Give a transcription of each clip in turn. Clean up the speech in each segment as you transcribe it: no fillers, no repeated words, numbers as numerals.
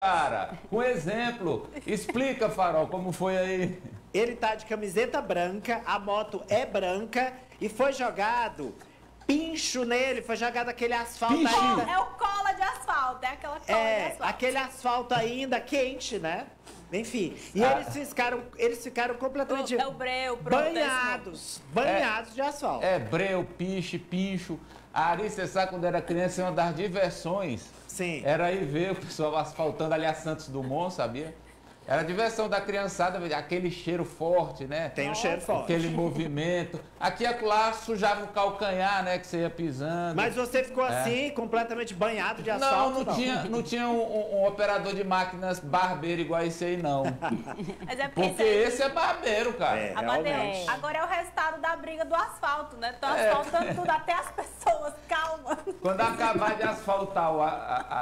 cara, com exemplo. Explica, Farol, como foi aí. Ele tá de camiseta branca, a moto é branca e foi jogado pincho nele, foi jogado aquele asfalto ainda. É o cola de asfalto, é aquela cola de asfalto. Aquele asfalto ainda quente, né? Enfim, e eles ficaram completamente banhados de asfalto. Breu, piche, pincho. Ari, você sabe quando era criança, uma das diversões. Sim. Era aí ver o pessoal asfaltando ali a Santos Dumont, sabia? Era a diversão da criançada, aquele cheiro forte, né? Tem um cheiro forte. Aquele movimento. Aqui e acolá sujava o calcanhar, né? Que você ia pisando. Mas você ficou assim, completamente banhado de asfalto? Não tinha um operador de máquinas barbeiro igual esse aí, não. Mas é porque esse é barbeiro, cara. Amadeu, agora é o resultado da briga do asfalto, né? Estão asfaltando tudo, até as pessoas, calma. Quando acabar de asfaltar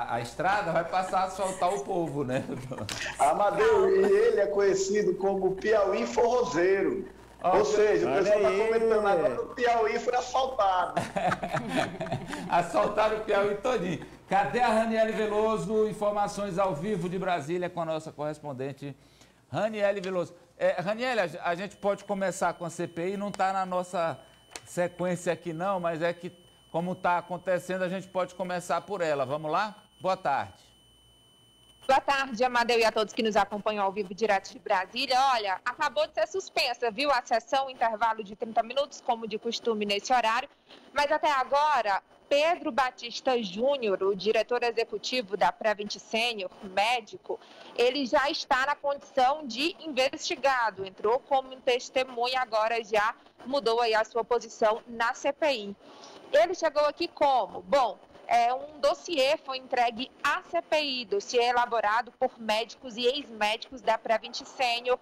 a estrada, vai passar a asfaltar o povo, né? Amadeu, e ele é conhecido como Piauí Forrozeiro. Ou seja, o pessoal está comentando agora que o Piauí foi asfaltado. Asfaltaram o Piauí todinho. Cadê a Raniele Veloso? Informações ao vivo de Brasília com a nossa correspondente Raniele Veloso. Raniele, a gente pode começar com a CPI, não está na nossa sequência aqui não, mas é que como está acontecendo, a gente pode começar por ela. Vamos lá? Boa tarde. Boa tarde, Amadeu, e a todos que nos acompanham ao vivo direto de Brasília. Olha, acabou de ser suspensa, viu, a sessão, intervalo de 30 minutos, como de costume nesse horário. Mas até agora, Pedro Batista Júnior, o diretor executivo da Prevent Senior, médico, ele já está na condição de investigado. Entrou como testemunha, agora já mudou aí a sua posição na CPI. Ele chegou aqui como? Bom, um dossiê foi entregue à CPI, dossiê elaborado por médicos e ex-médicos da Prevent Senior,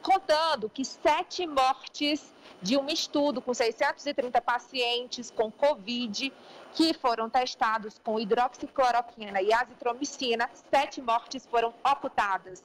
contando que 7 mortes de um estudo com 630 pacientes com Covid, que foram testados com hidroxicloroquina e azitromicina, 7 mortes foram ocultadas.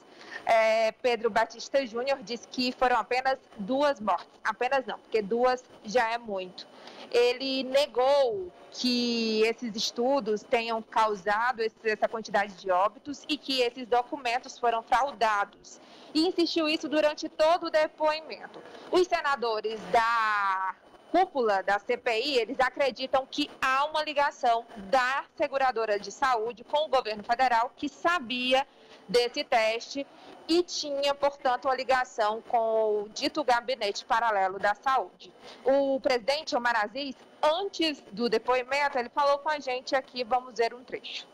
Pedro Batista Júnior disse que foram apenas 2 mortes. Apenas não, porque 2 já é muito. Ele negou que esses estudos tenham causado essa quantidade de óbitos e que esses documentos foram fraudados. E insistiu isso durante todo o depoimento. Os senadores da cúpula da CPI, eles acreditam que há uma ligação da seguradora de saúde com o governo federal, que sabia desse teste e tinha, portanto, uma ligação com o dito gabinete paralelo da saúde. O presidente Omar Aziz, antes do depoimento, ele falou com a gente aqui, vamos ver um trecho.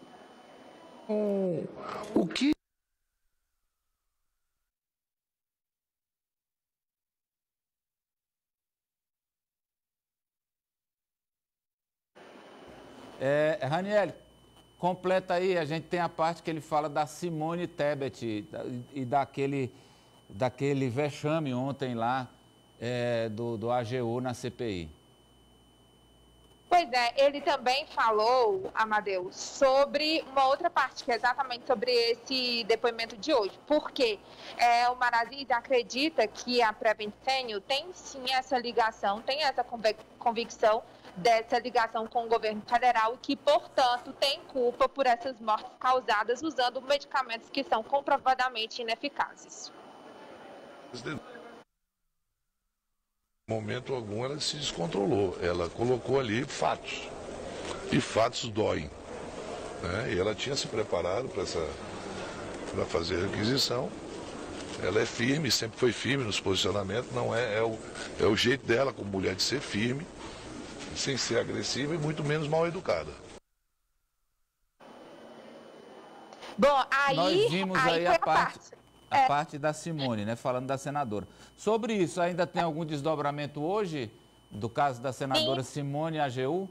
O que Raniele, completa aí, a gente tem a parte que ele fala da Simone Tebet e daquele vexame ontem lá do AGU na CPI. Pois é, ele também falou, Amadeu, sobre uma outra parte, que é exatamente sobre esse depoimento de hoje. Porque o Omar Aziz acredita que a Prevent Senior tem sim essa ligação, tem essa convicção dessa ligação com o governo federal e que, portanto, tem culpa por essas mortes causadas usando medicamentos que são comprovadamente ineficazes. Em momento algum ela se descontrolou, ela colocou ali fatos, e fatos doem, né? E ela tinha se preparado para fazer a requisição, ela é firme, sempre foi firme nos posicionamentos, não é o jeito dela como mulher de ser firme, sem ser agressiva e muito menos mal educada. Bom, aí nós vimos aí a parte. Parte da Simone, né, falando da senadora. Sobre isso, ainda tem algum desdobramento hoje do caso da senadora Simone AGU?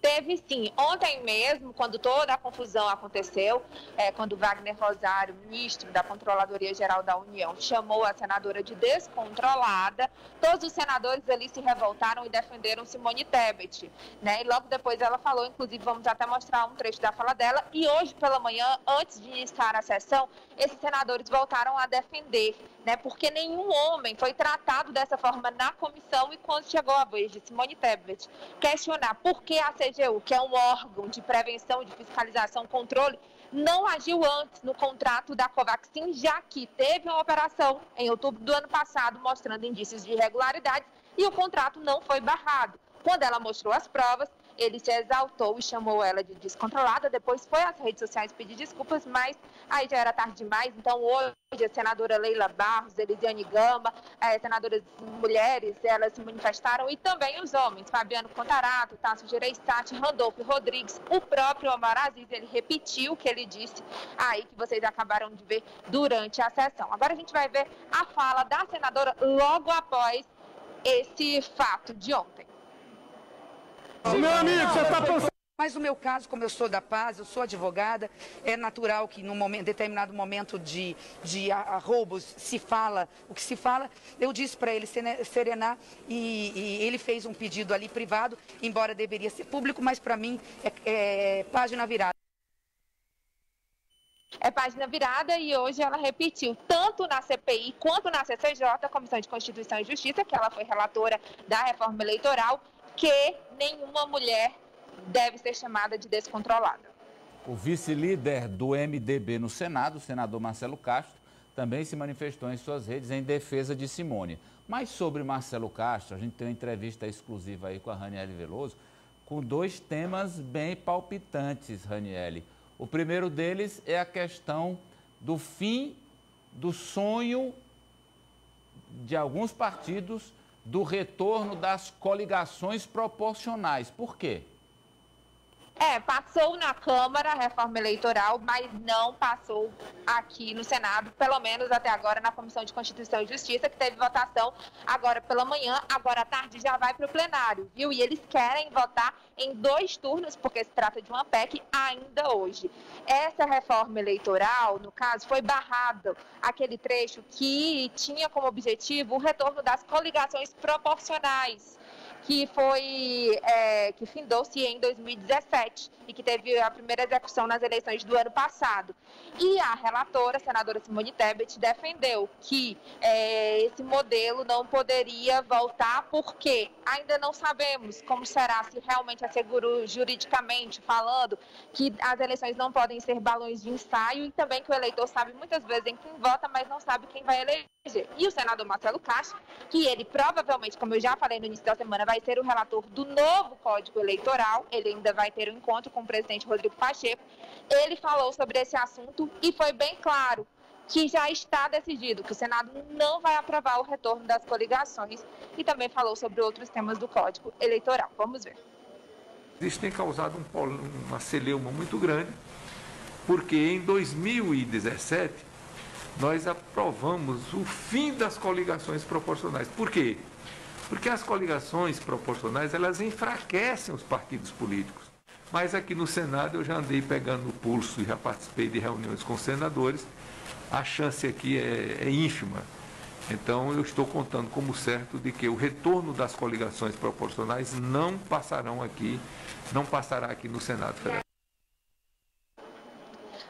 Teve sim. Ontem mesmo, quando toda a confusão aconteceu, quando Wagner Rosário, ministro da Controladoria Geral da União, chamou a senadora de descontrolada, todos os senadores ali se revoltaram e defenderam Simone Tebet, né? E logo depois ela falou, inclusive vamos até mostrar um trecho da fala dela, e hoje pela manhã, antes de iniciar a sessão, esses senadores voltaram a defender, né? Porque nenhum homem foi tratado dessa forma na comissão, e quando chegou a vez de Simone Tebet questionar por que a CGU, que é um órgão de prevenção, de fiscalização, controle, não agiu antes no contrato da Covaxin, já que teve uma operação em outubro do ano passado mostrando indícios de irregularidades e o contrato não foi barrado. Quando ela mostrou as provas, ele se exaltou e chamou ela de descontrolada. Depois foi às redes sociais pedir desculpas, mas aí já era tarde demais. Então hoje a senadora Leila Barros, Elisiane Gama, senadoras mulheres, elas se manifestaram, e também os homens, Fabiano Contarato, Tasso Gereissati, Randolfo Rodrigues, o próprio Omar Aziz. Ele repetiu o que ele disse aí, que vocês acabaram de ver durante a sessão. Agora a gente vai ver a fala da senadora logo após esse fato de ontem. Meu amigo, você está pensando... Mas no meu caso, como eu sou da paz, eu sou advogada, é natural que num determinado momento de roubos se fala o que se fala. Eu disse para ele serenar e ele fez um pedido ali privado, embora deveria ser público, mas para mim é página virada. É página virada, e hoje ela repetiu, tanto na CPI quanto na CCJ, Comissão de Constituição e Justiça, que ela foi relatora da reforma eleitoral, que nenhuma mulher deve ser chamada de descontrolada. O vice-líder do MDB no Senado, o senador Marcelo Castro, também se manifestou em suas redes em defesa de Simone. Mas sobre Marcelo Castro, a gente tem uma entrevista exclusiva aí com a Raniele Veloso, com dois temas bem palpitantes, Raniele. O primeiro deles é a questão do fim do sonho de alguns partidos do retorno das coligações proporcionais. Por quê? Passou na Câmara a reforma eleitoral, mas não passou aqui no Senado, pelo menos até agora na Comissão de Constituição e Justiça, que teve votação agora pela manhã, agora à tarde já vai para o plenário, viu? E eles querem votar em 2 turnos, porque se trata de uma PEC ainda hoje. Essa reforma eleitoral, no caso, foi barrado aquele trecho que tinha como objetivo o retorno das coligações proporcionais, que findou-se em 2017 e que teve a primeira execução nas eleições do ano passado. E a relatora, a senadora Simone Tebet, defendeu que esse modelo não poderia voltar, porque ainda não sabemos como será, se realmente assegurou juridicamente falando que as eleições não podem ser balões de ensaio, e também que o eleitor sabe muitas vezes em quem vota, mas não sabe quem vai eleger. E o senador Marcelo Castro, que ele provavelmente, como eu já falei no início da semana, vai ser o relator do novo Código Eleitoral, ele ainda vai ter um encontro com o presidente Rodrigo Pacheco, ele falou sobre esse assunto e foi bem claro que já está decidido que o Senado não vai aprovar o retorno das coligações, e também falou sobre outros temas do Código Eleitoral. Vamos ver. Isso tem causado uma celeuma muito grande, porque em 2017 nós aprovamos o fim das coligações proporcionais. Por quê? Porque as coligações proporcionais, elas enfraquecem os partidos políticos. Mas aqui no Senado eu já andei pegando o pulso e já participei de reuniões com senadores. A chance aqui é ínfima. Então eu estou contando como certo de que o retorno das coligações proporcionais não passará aqui no Senado Federal.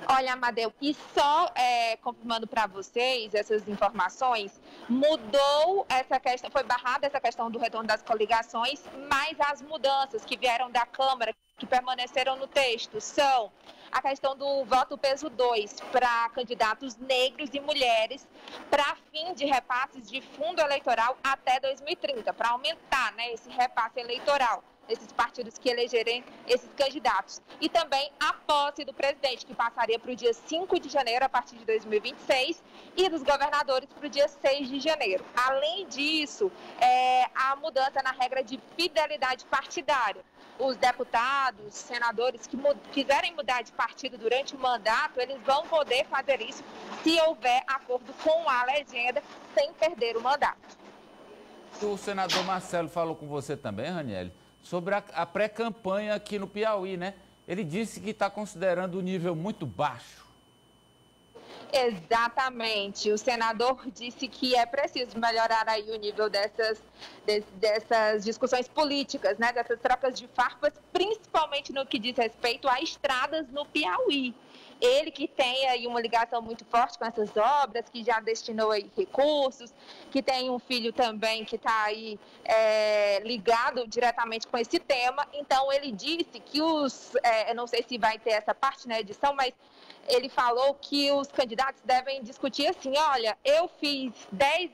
Olha, Amadeu, e só confirmando para vocês essas informações, mudou essa questão, foi barrada essa questão do retorno das coligações, mas as mudanças que vieram da Câmara, que permaneceram no texto, são a questão do voto peso 2 para candidatos negros e mulheres, para fim de repasses de fundo eleitoral até 2030, para aumentar, né, esse repasse eleitoral, esses partidos que elegerem esses candidatos. E também a posse do presidente, que passaria para o dia 5 de janeiro, a partir de 2026, e dos governadores para o dia 6 de janeiro. Além disso, a mudança na regra de fidelidade partidária. Os deputados, senadores que quiserem mudar de partido durante o mandato, eles vão poder fazer isso se houver acordo com a legenda, sem perder o mandato. O senador Marcelo falou com você também, Raniele, sobre a pré-campanha aqui no Piauí, né? Ele disse que está considerando o nível muito baixo. Exatamente. O senador disse que é preciso melhorar aí o nível dessas discussões políticas, né? Dessas trocas de farpas, principalmente no que diz respeito a estradas no Piauí. Ele que tem aí uma ligação muito forte com essas obras, que já destinou aí recursos, que tem um filho também que está aí ligado diretamente com esse tema. Então, ele disse que eu não sei se vai ter essa parte na edição, mas ele falou que os candidatos devem discutir assim, olha, eu fiz 10